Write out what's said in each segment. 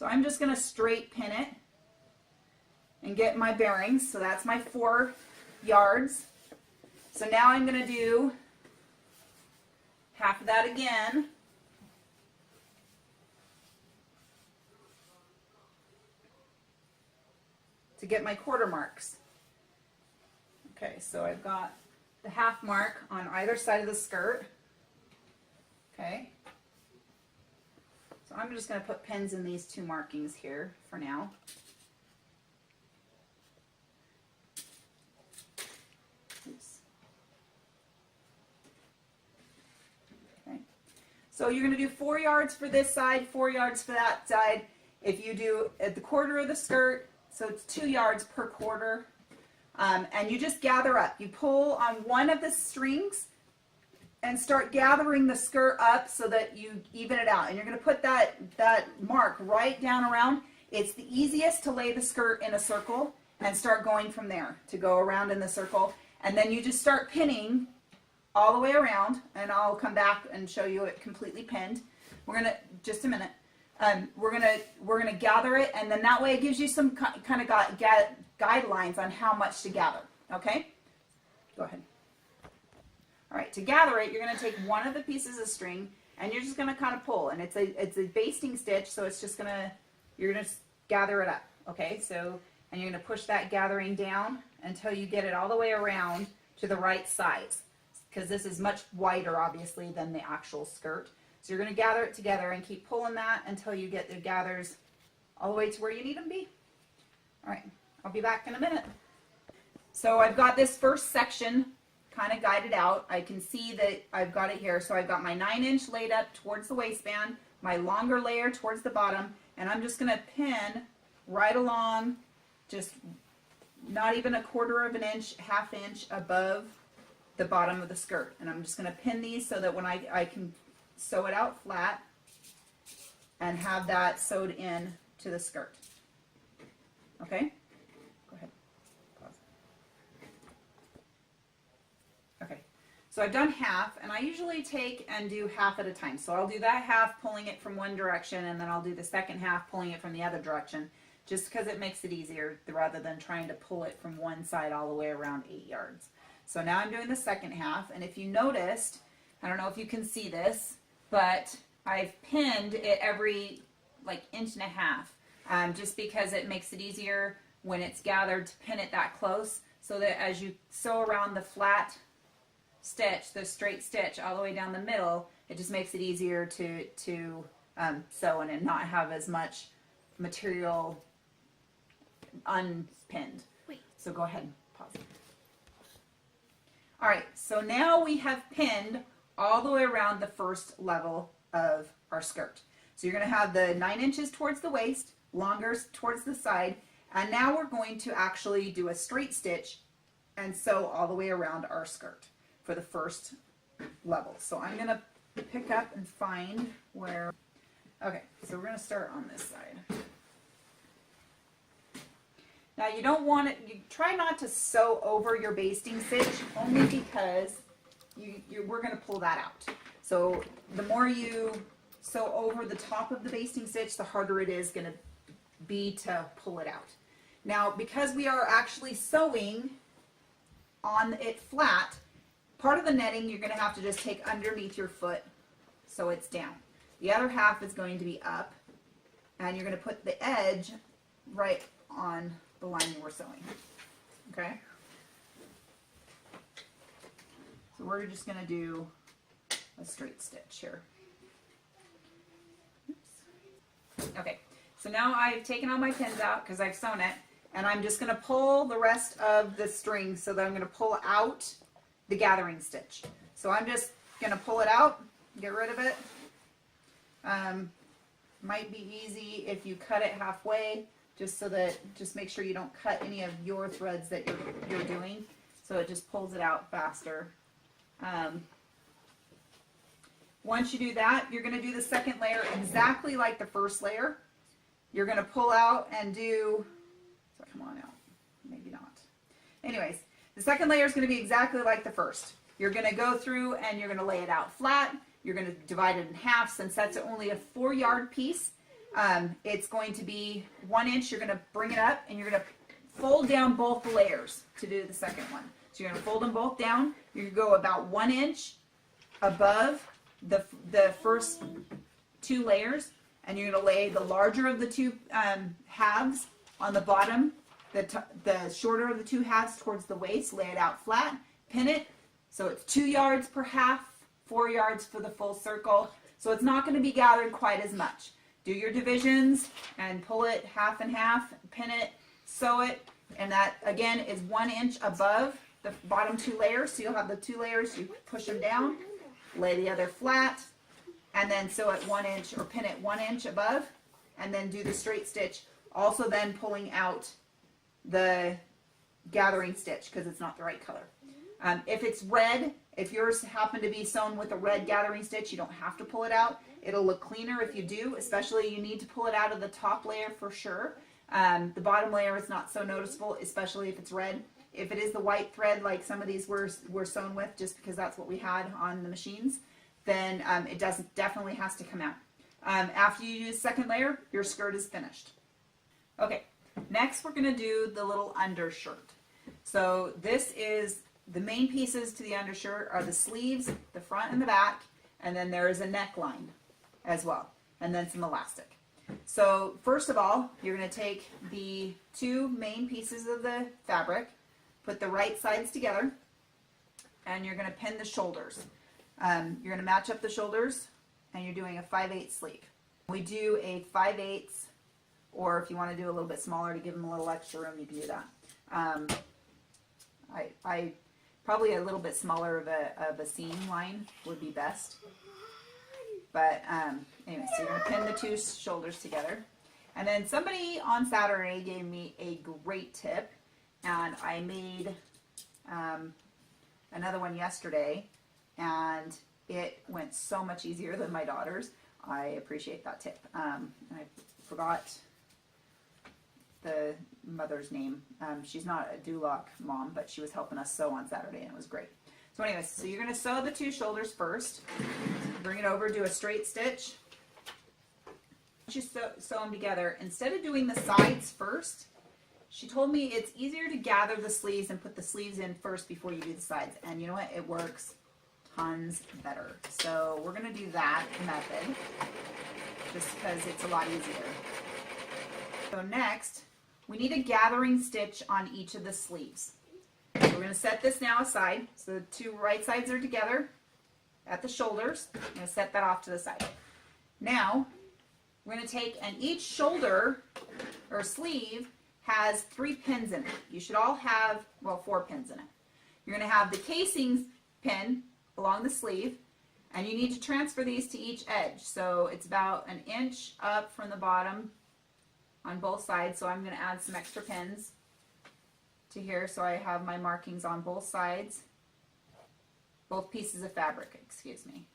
So I'm just going to straight pin it and get my bearings. So that's my 4 yards. So now I'm going to do half of that again. To get my quarter marks. Okay, so I've got the half mark on either side of the skirt. Okay. So I'm just going to put pins in these 2 markings here for now. Oops. Okay. So you're going to do 4 yards for this side, 4 yards for that side. If you do at the quarter of the skirt, so it's 2 yards per quarter, and you just gather up. You pull on one of the strings and start gathering the skirt up so that you even it out. And you're going to put that mark right down around. It's the easiest to lay the skirt in a circle and start going from there to go around in the circle. And then you just start pinning all the way around, and I'll come back and show you it completely pinned. We're going to, just a minute. We're gonna gather it, and then that way it gives you some kind of guidelines on how much to gather. Okay, go ahead. All right, to gather it, you're gonna take one of the pieces of string, and you're just gonna kind of pull, and it's a basting stitch, so it's just you're gonna gather it up. Okay, so and you're gonna push that gathering down until you get it all the way around to the right size, because this is much wider, obviously, than the actual skirt. So you're going to gather it together and keep pulling that until you get the gathers all the way to where you need them to be. All right, I'll be back in a minute. So I've got this first section kind of guided out. I can see that I've got it here. So I've got my 9-inch laid up towards the waistband, my longer layer towards the bottom, and I'm just going to pin right along, just not even a 1/4 of an inch, 1/2 inch above the bottom of the skirt. And I'm just going to pin these so that when I can sew it out flat and have that sewed in to the skirt. Okay? Go ahead. Pause. Okay. So I've done half, and I usually take and do half at a time. So I'll do that half pulling it from one direction, and then I'll do the second half pulling it from the other direction, just because it makes it easier rather than trying to pull it from one side all the way around 8 yards. So now I'm doing the second half, and if you noticed, I don't know if you can see this, but I've pinned it every like 1.5 inches, just because it makes it easier when it's gathered to pin it that close, so that as you sew around the flat stitch, the straight stitch all the way down the middle, it just makes it easier to sew in and not have as much material unpinned. Wait. So go ahead, pause. All right, so now we have pinned all the way around the first level of our skirt. So you're going to have the 9 inches towards the waist, longer towards the side, and now we're going to actually do a straight stitch and sew all the way around our skirt for the first level. So I'm going to pick up and find where, okay, so we're going to start on this side. Now you don't want it, you try not to sew over your basting stitch, only because we're going to pull that out. So the more you sew over the top of the basting stitch, the harder it is going to be to pull it out. Now, because we are actually sewing on it flat, part of the netting you're going to have to just take underneath your foot so it's down. The other half is going to be up, and you're going to put the edge right on the line you were sewing. Okay? So we're just going to do a straight stitch here. Oops. Okay, so now I've taken all my pins out because I've sewn it, and I'm just going to pull the rest of the string so that I'm going to pull out the gathering stitch. So I'm just going to pull it out, get rid of it. Might be easy if you cut it halfway, just so that, just make sure you don't cut any of your threads that you're doing, so it just pulls it out faster. Once you do that, you're going to do the second layer exactly like the first layer. You're going to pull out and do, so come on out, maybe not. Anyways, the second layer is going to be exactly like the first. You're going to go through and you're going to lay it out flat. You're going to divide it in half, since that's only a 4-yard piece. it's going to be 1 inch. You're going to bring it up and you're going to fold down both layers to do the second one. So you're going to fold them both down. You go about 1 inch above the first 2 layers, and you're going to lay the larger of the 2 halves on the bottom, the shorter of the 2 halves towards the waist. Lay it out flat, pin it, so it's 2 yards per half, 4 yards for the full circle. So it's not going to be gathered quite as much. Do your divisions and pull it half and half, pin it, sew it, and that again is 1 inch above the bottom 2 layers. So you'll have the 2 layers, you push them down, lay the other flat, and then sew it 1 inch or pin it 1 inch above, and then do the straight stitch. Also then pulling out the gathering stitch because it's not the right color. If it's red, if yours happen to be sewn with a red gathering stitch, you don't have to pull it out. It'll look cleaner if you do, especially you need to pull it out of the top layer for sure. The bottom layer is not so noticeable, especially if it's red. If it is the white thread, like some of these were sewn with, just because that's what we had on the machines, then it definitely has to come out. After you use second layer, your skirt is finished. Okay, next we're going to do the little undershirt. So this is the main pieces to the undershirt are the sleeves, the front and the back, and then there is a neckline as well, and then some elastic. So first of all, you're going to take the 2 main pieces of the fabric, put the right sides together, and you're going to pin the shoulders. You're going to match up the shoulders, and you're doing a 5/8 sleeve. We do a 5/8, or if you want to do a little bit smaller to give them a little extra room, you can do that. I probably a little bit smaller of a seam line would be best. But anyway, so you're going to pin the 2 shoulders together. And then somebody on Saturday gave me a great tip, and I made another one yesterday, and it went so much easier than my daughter's. I appreciate that tip. And I forgot the mother's name. She's not a Duloc mom, but she was helping us sew on Saturday, and it was great. So anyways, so you're going to sew the 2 shoulders first. Bring it over, do a straight stitch. Just sew them together. Instead of doing the sides first, she told me it's easier to gather the sleeves and put the sleeves in first before you do the sides. And you know what? It works tons better. So we're going to do that method just because it's a lot easier. So next, we need a gathering stitch on each of the sleeves. So we're going to set this now aside. So the 2 right sides are together at the shoulders. I'm going to set that off to the side. Now, we're going to take, and each shoulder or sleeve has 3 pins in it. You should all have, well, 4 pins in it. You're going to have the casing pin along the sleeve, and you need to transfer these to each edge. So it's about 1 inch up from the bottom on both sides. So I'm going to add some extra pins to here so I have my markings on both sides, both pieces of fabric, excuse me.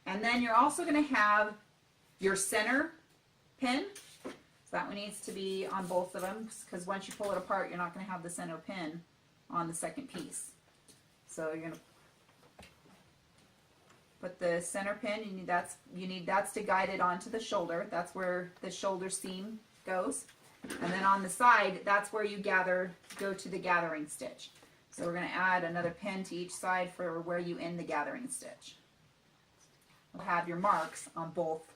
And then you're also going to have your center pin. So that one needs to be on both of them, because once you pull it apart, you're not going to have the center pin on the second piece. So you're going to put the center pin, you need that's to guide it onto the shoulder. That's where the shoulder seam goes. And then on the side, that's where you go to the gathering stitch. So we're going to add another pin to each side for where you end the gathering stitch. You'll have your marks on both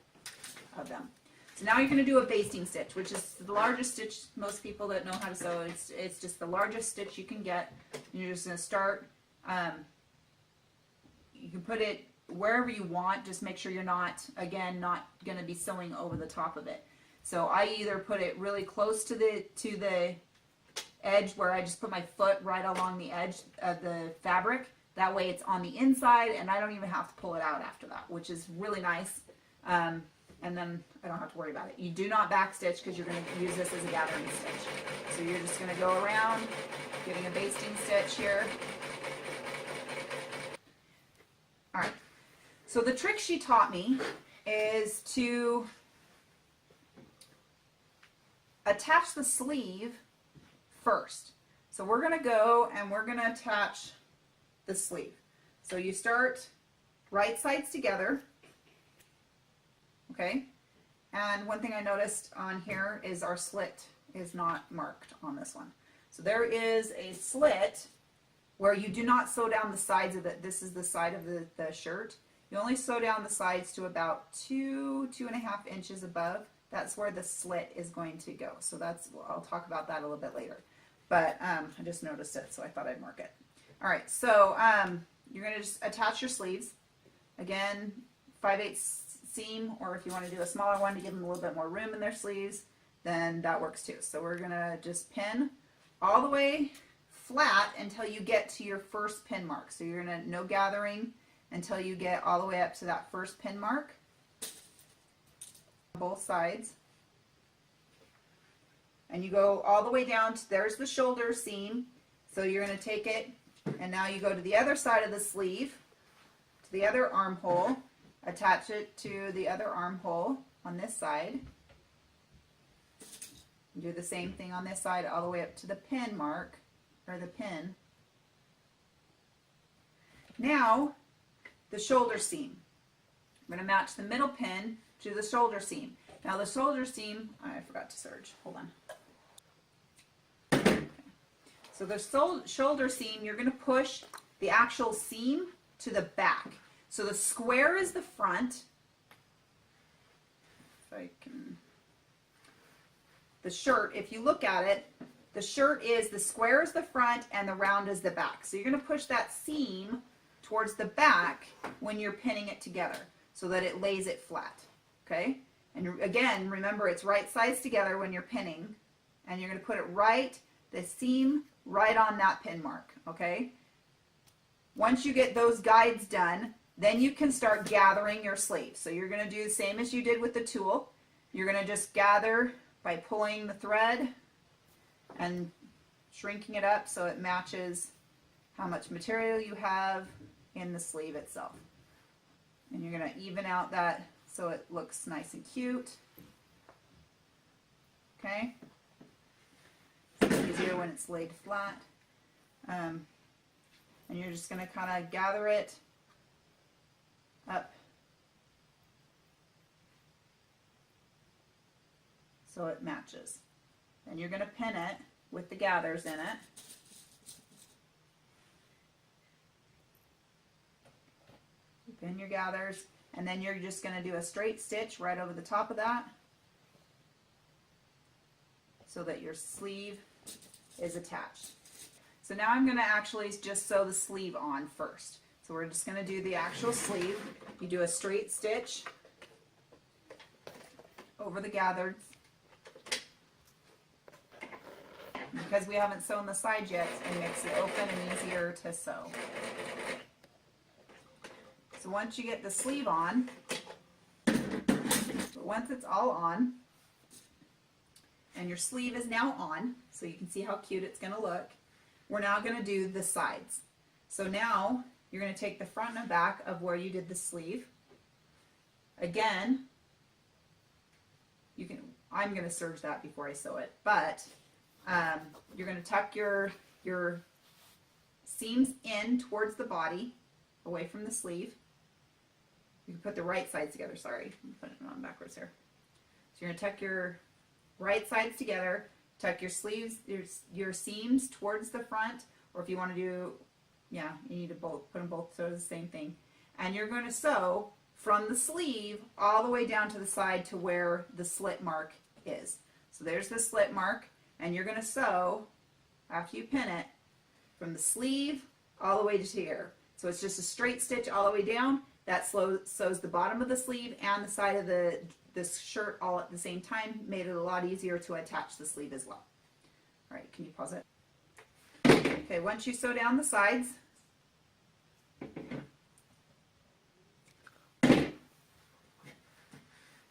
of them. So now you're going to do a basting stitch, which is the largest stitch. Most people that know how to sew, it's just the largest stitch you can get. And you're just going to start, you can put it wherever you want, just make sure you're not going to be sewing over the top of it. So I either put it really close to the edge, where I just put my foot right along the edge of the fabric. That way it's on the inside, and I don't even have to pull it out after that, which is really nice. And then I don't have to worry about it. You do not back stitch, because you're going to use this as a gathering stitch. So you're just going to go around, getting a basting stitch here. All right. So the trick she taught me is to attach the sleeve first. So we're going to go and we're going to attach the sleeve. So you start right sides together, okay? And one thing I noticed on here is our slit is not marked on this one. So there is a slit where you do not sew down the sides of it. This is the side of the shirt. You only sew down the sides to about 2.5 inches above. That's where the slit is going to go. So that's, I'll talk about that a little bit later. But I just noticed it, so I thought I'd mark it. All right, so you're going to just attach your sleeves. Again, 5/8 seam, or if you want to do a smaller one to give them a little bit more room in their sleeves, then that works too. So we're going to just pin all the way flat until you get to your first pin mark. So you're going to no gathering until you get all the way up to that first pin mark. Both sides. And you go all the way down to, there's the shoulder seam. So you're going to take it, and now you go to the other side of the sleeve, to the other armhole, attach it to the other armhole on this side. Do the same thing on this side all the way up to the pin mark, or the pin. Now, the shoulder seam. I'm going to match the middle pin to the shoulder seam. Now the shoulder seam, I forgot to serge, hold on. Okay. So the shoulder seam, you're going to push the actual seam to the back. So the square is the front. If I can, the shirt, if you look at it, the shirt is, the square is the front and the round is the back. So you're going to push that seam towards the back when you're pinning it together so that it lays it flat, okay? And again, remember it's right sides together when you're pinning, and you're going to put it right, the seam right on that pin mark, okay? Once you get those guides done, then you can start gathering your sleeve. So you're going to do the same as you did with the tulle. You're going to just gather by pulling the thread and shrinking it up so it matches how much material you have in the sleeve itself. And you're going to even out that so it looks nice and cute. Okay? It's easier when it's laid flat. And you're just going to kind of gather it up so it matches. Then you're going to pin it with the gathers in it. Pin your gathers, and then you're just going to do a straight stitch right over the top of that so that your sleeve is attached. So now I'm going to actually just sew the sleeve on first. So we're just going to do the actual sleeve. You do a straight stitch over the gathered. Because we haven't sewn the sides yet, it makes it open and easier to sew. So once you get the sleeve on, once it's all on, and your sleeve is now on, so you can see how cute it's going to look, we're now going to do the sides. So now you're going to take the front and back of where you did the sleeve. Again, you can, I'm going to serge that before I sew it, but you're going to tuck your seams in towards the body, away from the sleeve. You can put the right sides together, sorry, I'm putting it on backwards here. So you're going to tuck your right sides together, tuck your sleeves, your seams towards the front, or if you want to do, yeah, you need to both, put them both so it's the same thing. And you're going to sew from the sleeve all the way down to the side to where the slit mark is. So there's the slit mark, and you're going to sew, after you pin it, from the sleeve all the way to here. So it's just a straight stitch all the way down. That sews the bottom of the sleeve and the side of this shirt all at the same time, made it a lot easier to attach the sleeve as well. All right, can you pause it? Okay, once you sew down the sides,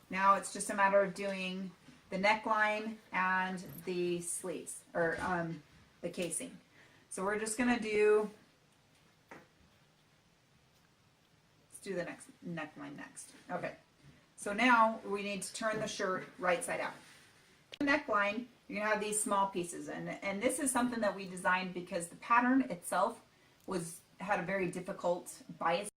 now it's just a matter of doing the neckline and the sleeves, or the casing. So we're just going to do, let's do the next neckline next. Okay, so now we need to turn the shirt right side out. The neckline, you're going to have these small pieces, and this is something that we designed because the pattern itself had a very difficult bias